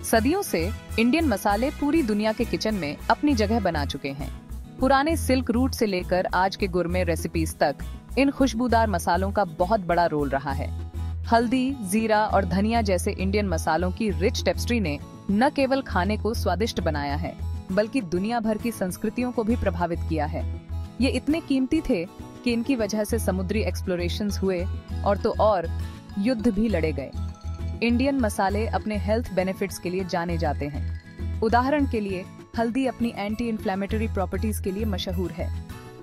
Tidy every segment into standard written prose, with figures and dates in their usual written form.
सदियों से इंडियन मसाले पूरी दुनिया के किचन में अपनी जगह बना चुके हैं। पुराने सिल्क रूट से लेकर आज के गुरमे रेसिपीज तक इन खुशबूदार मसालों का बहुत बड़ा रोल रहा है। हल्दी, जीरा और धनिया जैसे इंडियन मसालों की रिच टेक्सचर ने न केवल खाने को स्वादिष्ट बनाया है, बल्कि दुनिया भर की संस्कृतियों को भी प्रभावित किया है। ये इतने कीमती थे कि इनकी वजह से समुद्री एक्सप्लोरेशंस हुए और युद्ध भी लड़े गए। इंडियन मसाले अपने हेल्थ बेनिफिट्स के लिए जाने जाते हैं। उदाहरण के लिए हल्दी अपनी एंटी इन्फ्लेमेटरी प्रॉपर्टीज के लिए मशहूर है।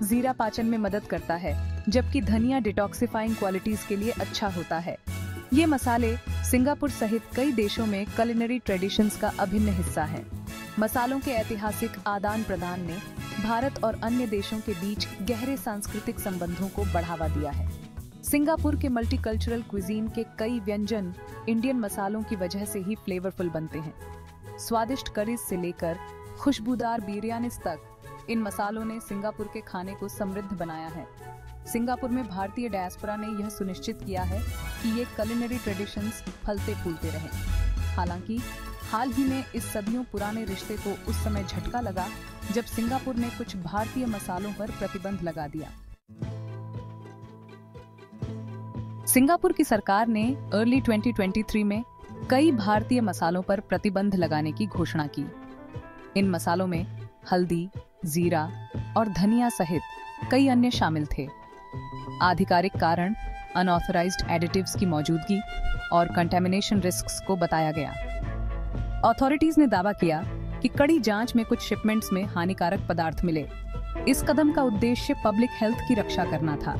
जीरा पाचन में मदद करता है, जबकि धनिया डिटॉक्सिफाइंग क्वालिटीज के लिए अच्छा होता है। ये मसाले सिंगापुर सहित कई देशों में कुलिनरी ट्रेडिशंस का अभिन्न हिस्सा है। मसालों के ऐतिहासिक आदान प्रदान ने भारत और अन्य देशों के बीच गहरे सांस्कृतिक संबंधों को बढ़ावा दिया है। सिंगापुर के मल्टीकल्चरल क्विजीन के कई व्यंजन इंडियन मसालों की वजह से ही फ्लेवरफुल बनते हैं। स्वादिष्ट करीज से लेकर खुशबूदार बिरयानीज तक इन मसालों ने सिंगापुर के खाने को समृद्ध बनाया है। सिंगापुर में भारतीय डायस्पोरा ने यह सुनिश्चित किया है कि ये कुलिनरी ट्रेडिशंस फलते फूलते रहें। हालांकि हाल ही में इस सदियों पुराने रिश्ते को उस समय झटका लगा जब सिंगापुर ने कुछ भारतीय मसालों पर प्रतिबंध लगा दिया। सिंगापुर की सरकार ने अर्ली 2023 में कई भारतीय मसालों पर प्रतिबंध लगाने की घोषणा की। इन मसालों में हल्दी, जीरा और धनिया सहित कई अन्य शामिल थे। आधिकारिक कारण अनऑथराइज्ड एडिटिव्स की मौजूदगी और कंटेमिनेशन रिस्क्स को बताया गया। अथॉरिटीज ने दावा किया कि कड़ी जांच में कुछ शिपमेंट्स में हानिकारक पदार्थ मिले। इस कदम का उद्देश्य पब्लिक हेल्थ की रक्षा करना था।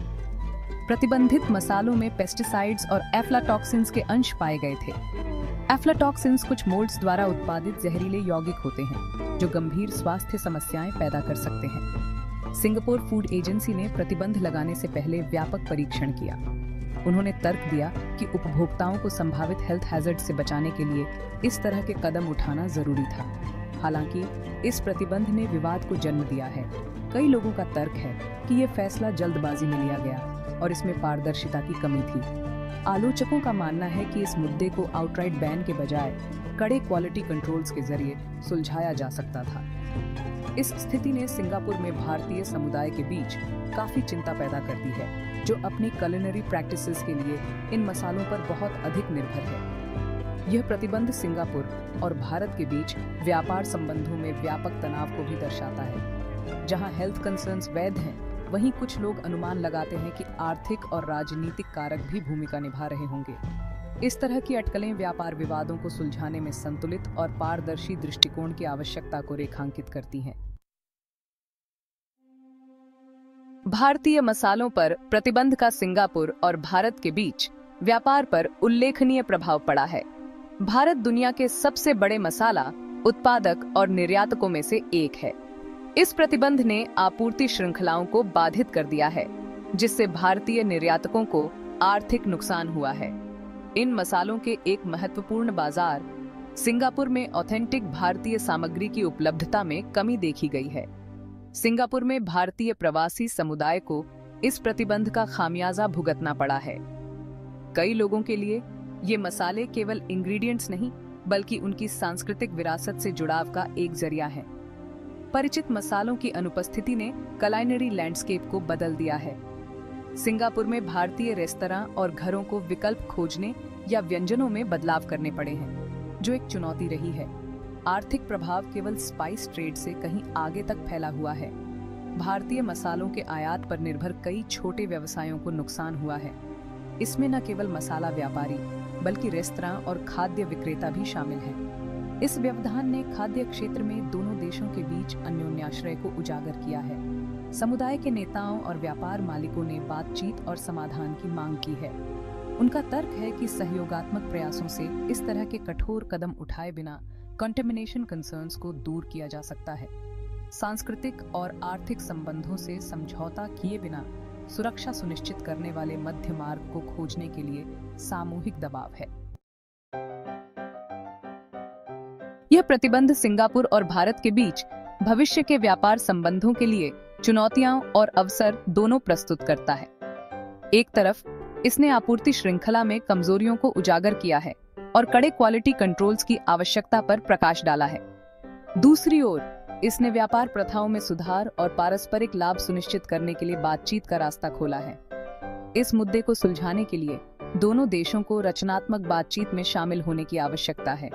प्रतिबंधित मसालों में पेस्टिसाइड्स और एफ्लाटॉक्सिन्स के अंश पाए गए थे। एफ्लाटॉक्सिन्स कुछ मोल्ड्स द्वारा उत्पादित जहरीले यौगिक होते हैं, जो गंभीर स्वास्थ्य समस्याएं पैदा कर सकते हैं। सिंगापुर फूड एजेंसी ने प्रतिबंध लगाने से पहले व्यापक परीक्षण किया। उन्होंने तर्क दिया कि उपभोक्ताओं को संभावित हेल्थ हैजर्ड से बचाने के लिए इस तरह के कदम उठाना जरूरी था। हालांकि इस प्रतिबंध ने विवाद को जन्म दिया है। कई लोगों का तर्क है कि ये फैसला जल्दबाजी में लिया गया और इसमें पारदर्शिता की कमी थी। आलोचकों का मानना है कि इस मुद्दे को आउटराइट बैन के बजाय कड़े क्वालिटी कंट्रोल्स के जरिए सुलझाया जा सकता था। इस स्थिति ने सिंगापुर में भारतीय समुदाय के बीच काफी चिंता पैदा कर दी है, जो अपनी कुलिनरी प्रैक्टिसेस के लिए इन मसालों पर बहुत अधिक निर्भर है। यह प्रतिबंध सिंगापुर और भारत के बीच व्यापार संबंधों में व्यापक तनाव को भी दर्शाता है। जहां हेल्थ कंसर्न्स वैध हैं, वहीं कुछ लोग अनुमान लगाते हैं कि आर्थिक और राजनीतिक कारक भी भूमिका निभा रहे होंगे। इस तरह की अटकलें व्यापार विवादों को सुलझाने में संतुलित और पारदर्शी दृष्टिकोण की आवश्यकता को रेखांकित करती हैं। भारतीय मसालों पर प्रतिबंध का सिंगापुर और भारत के बीच व्यापार पर उल्लेखनीय प्रभाव पड़ा है। भारत दुनिया के सबसे बड़े मसाला उत्पादक और निर्यातकों में से एक है। इस प्रतिबंध ने आपूर्ति श्रृंखलाओं को बाधित कर दिया है, जिससे भारतीय निर्यातकों को आर्थिक नुकसान हुआ है। इन मसालों के एक महत्वपूर्ण बाजार सिंगापुर में ऑथेंटिक भारतीय सामग्री की उपलब्धता में कमी देखी गई है। सिंगापुर में भारतीय प्रवासी समुदाय को इस प्रतिबंध का खामियाजा भुगतना पड़ा है। कई लोगों के लिए ये मसाले केवल इंग्रेडिएंट्स नहीं, बल्कि उनकी सांस्कृतिक विरासत से जुड़ाव का एक जरिया है। परिचित मसालों की अनुपस्थिति ने कुलिनरी लैंडस्केप को बदल दिया है। सिंगापुर में भारतीय रेस्तरां और घरों को विकल्प खोजने या व्यंजनों में बदलाव करने पड़े हैं, जो एक चुनौती रही है। आर्थिक प्रभाव केवल स्पाइस ट्रेड से कहीं आगे तक फैला हुआ है। भारतीय मसालों के आयात पर निर्भर कई छोटे व्यवसायों को नुकसान हुआ है। इसमें न केवल मसाला व्यापारी, बल्कि रेस्तरां और खाद्य विक्रेता भी शामिल हैं। इस व्यवधान ने खाद्य क्षेत्र में दोनों देशों के बीच अन्योन्याश्रय को उजागर किया है। समुदाय के नेताओं और व्यापार मालिकों ने बातचीत और समाधान की मांग की है। उनका तर्क है कि सहयोगात्मक प्रयासों से इस तरह के कठोर कदम उठाए बिना कंटेमिनेशन कंसर्न्स को दूर किया जा सकता है। सांस्कृतिक और आर्थिक संबंधों से समझौता किए बिना सुरक्षा सुनिश्चित करने वाले मध्य मार्ग को खोजने के लिए सामूहिक दबाव है। यह प्रतिबंध सिंगापुर और भारत के बीच भविष्य के व्यापार संबंधों के लिए चुनौतियां और अवसर दोनों प्रस्तुत करता है। एक तरफ इसने आपूर्ति श्रृंखला में कमजोरियों को उजागर किया है, और कड़े क्वालिटी कंट्रोल्स की आवश्यकता पर प्रकाश डाला है। दूसरी ओर इसने व्यापार प्रथाओं में सुधार और पारस्परिक लाभ सुनिश्चित करने के लिए बातचीत का रास्ता खोला है। इस मुद्दे को सुलझाने के लिए दोनों देशों को रचनात्मक बातचीत में शामिल होने की आवश्यकता है।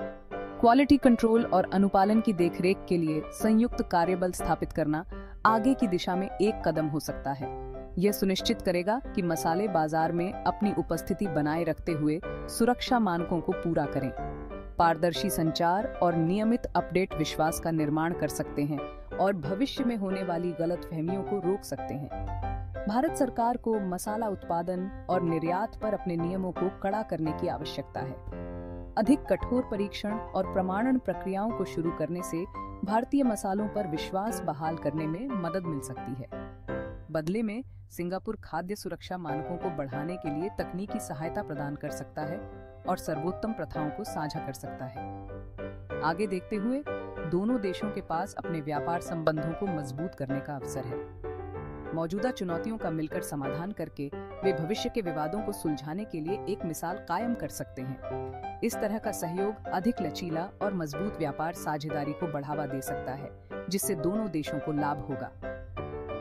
क्वालिटी कंट्रोल और अनुपालन की देखरेख के लिए संयुक्त कार्यबल स्थापित करना आगे की दिशा में एक कदम हो सकता है। यह सुनिश्चित करेगा कि मसाले बाजार में अपनी उपस्थिति बनाए रखते हुए सुरक्षा मानकों को पूरा करें। पारदर्शी संचार और नियमित अपडेट विश्वास का निर्माण कर सकते हैं और भविष्य में होने वाली गलतफहमियों को रोक सकते हैं। भारत सरकार को मसाला उत्पादन और निर्यात पर अपने नियमों को कड़ा करने की आवश्यकता है। अधिक कठोर परीक्षण और प्रमाणन प्रक्रियाओं को शुरू करने से भारतीय मसालों पर विश्वास बहाल करने में मदद मिल सकती है। बदले में सिंगापुर खाद्य सुरक्षा मानकों को बढ़ाने के लिए तकनीकी सहायता प्रदान कर सकता है और सर्वोत्तम प्रथाओं को साझा कर सकता है। आगे देखते हुए दोनों देशों के पास अपने व्यापार संबंधों को मजबूत करने का अवसर है। मौजूदा चुनौतियों का मिलकर समाधान करके वे भविष्य के विवादों को सुलझाने के लिए एक मिसाल कायम कर सकते हैं। इस तरह का सहयोग अधिक लचीला और मजबूत व्यापार साझेदारी को बढ़ावा दे सकता है, जिससे दोनों देशों को लाभ होगा।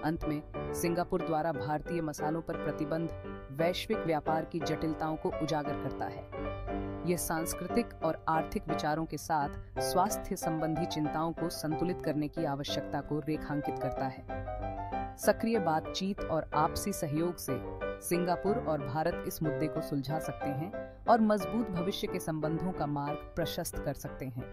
अंत में सिंगापुर द्वारा भारतीय मसालों पर प्रतिबंध वैश्विक व्यापार की जटिलताओं को उजागर करता है। यह सांस्कृतिक और आर्थिक विचारों के साथ स्वास्थ्य संबंधी चिंताओं को संतुलित करने की आवश्यकता को रेखांकित करता है। सक्रिय बातचीत और आपसी सहयोग से सिंगापुर और भारत इस मुद्दे को सुलझा सकते हैं और मजबूत भविष्य के संबंधों का मार्ग प्रशस्त कर सकते हैं।